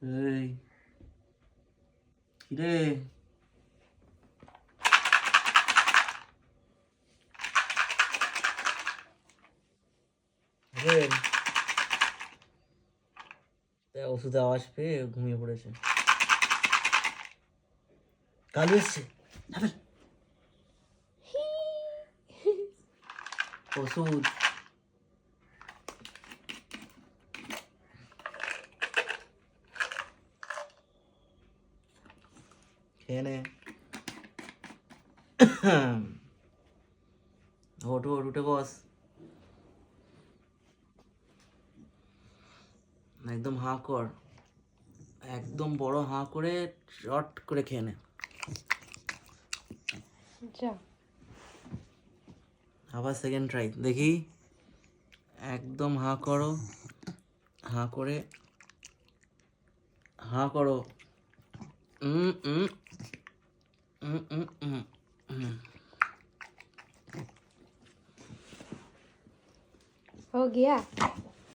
এই কিরে ওষুধে আওয়াজ পেয়ে ঘুমিয়ে পড়েছে। কালু এসছে ওষুধ খেয়ে নে। ওঠ ওঠ, উঠে বস। একদম হাঁ কর, একদম বড় হাঁ করে চট করে খেয়ে নে। আবার সেকেন্ড ট্রাই দেখি। একদম হাঁ করো, হাঁ করে হাঁ করো। हो गया।